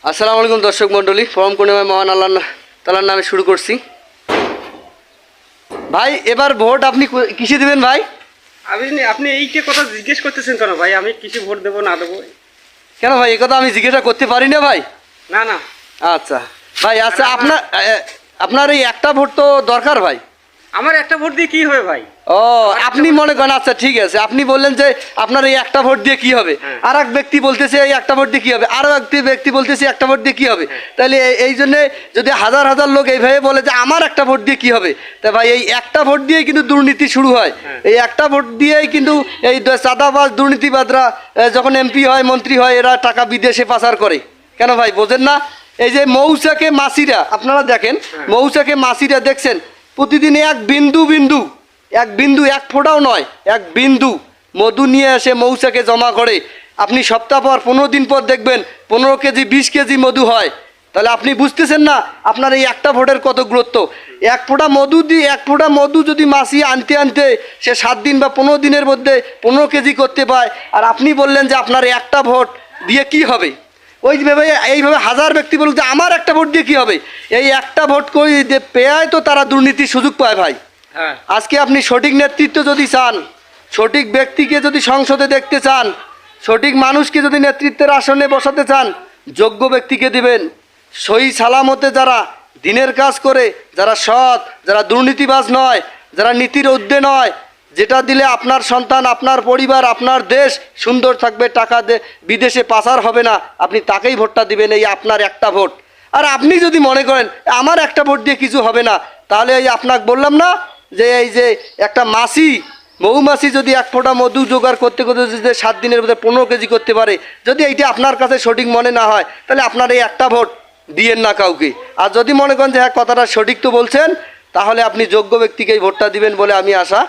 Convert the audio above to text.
আসসালামু আলাইকুম দর্শক মণ্ডলী, পরম করুণাময় মহান আল্লাহ তাআলার নামে শুরু করছি। ভাই এবার ভোট আপনি কিসে দিবেন ভাই? আপনি এইটা কথা জিজ্ঞেস করতেছেন কেন ভাই? আমি কিসে ভোট দেবো না দেবো? কেন ভাই, এই কথা আমি জিজ্ঞাসা করতে পারি না ভাই? না না। আচ্ছা ভাই, আচ্ছা আপনার এই একটা ভোট তো দরকার ভাই। আমার একটা ভোট দিয়ে কি হবে ভাই? ও আপনি মনে করেন, আচ্ছা ঠিক আছে, আপনি বললেন যে আপনার এই একটা ভোট দিয়ে কি হবে, আর এক ব্যক্তি বলতেছে এই একটা ভোট দিয়ে কি হবে, আরও একটি ব্যক্তি বলতেছে একটা ভোট দিয়ে কি হবে। তাহলে এই জন্যে যদি হাজার হাজার লোক এইভাবে বলে যে আমার একটা ভোট দিয়ে কি হবে, তা ভাই এই একটা ভোট দিয়েই কিন্তু দুর্নীতি শুরু হয়। এই একটা ভোট দিয়েই কিন্তু এই চাঁদাবাজ দুর্নীতিবাদরা যখন এমপি হয়, মন্ত্রী হয়, এরা টাকা বিদেশে পাচার করে। কেন ভাই বোঝেন না? এই যে মৌচাকে মাসিরা, আপনারা দেখেন মৌচাকে মাসিরা দেখছেন প্রতিদিন এক বিন্দু এক ফোঁটাও নয়, এক বিন্দু মধু নিয়ে এসে মৌচাকে জমা করে। আপনি সপ্তাহ পর 15 দিন পর দেখবেন 15 কেজি 20 কেজি মধু হয়। তাহলে আপনি বুঝতেছেন না আপনার এই একটা ভোটের কত গুরুত্ব। এক ফোঁটা মধু যদি মাসি আনতে সে 7 দিন বা 15 দিনের মধ্যে 15 কেজি করতে পায়, আর আপনি বললেন যে আপনার একটা ভোট দিয়ে কি হবে। এইভাবে হাজার ব্যক্তি বলুক যে আমার একটা ভোট দিয়ে কি হবে। এই একটা ভোট করে পেয়ায় তো তারা দুর্নীতির সুযোগ পায় ভাই। আজকে আপনি সঠিক নেতৃত্ব যদি চান, সঠিক ব্যক্তিকে যদি সংসদে দেখতে চান, সঠিক মানুষকে যদি নেতৃত্বের আসনে বসাতে চান, যোগ্য ব্যক্তিকে দিবেন। সহি সালামতে যারা দিনের কাজ করে, যারা সৎ, যারা দুর্নীতিবাজ নয়, যারা নীতির ঊর্ধ্বে নয়, যেটা দিলে আপনার সন্তান, আপনার পরিবার, আপনার দেশ সুন্দর থাকবে, টাকা বিদেশে পাচার হবে না, আপনি তাকেই ভোটটা দিবেন। এই আপনার একটা ভোট। আর আপনি যদি মনে করেন আমার একটা ভোট দিয়ে কিছু হবে না, তাহলে এই আপনাকে বললাম না যে এই যে একটা মৌমাছি যদি এক ফোঁটা মধু জোগাড় করতে যদি 7 দিনের মধ্যে 15 কেজি করতে পারে, যদি এইটা আপনার কাছে সঠিক মনে না হয়, তাহলে আপনার এই একটা ভোট দিয়েন না কাউকে। আর যদি মনে করেন যে হ্যাঁ কথাটা সঠিক তো বলছেন, তাহলে আপনি যোগ্য ব্যক্তিকেই ভোটটা দিবেন বলে আমি আশা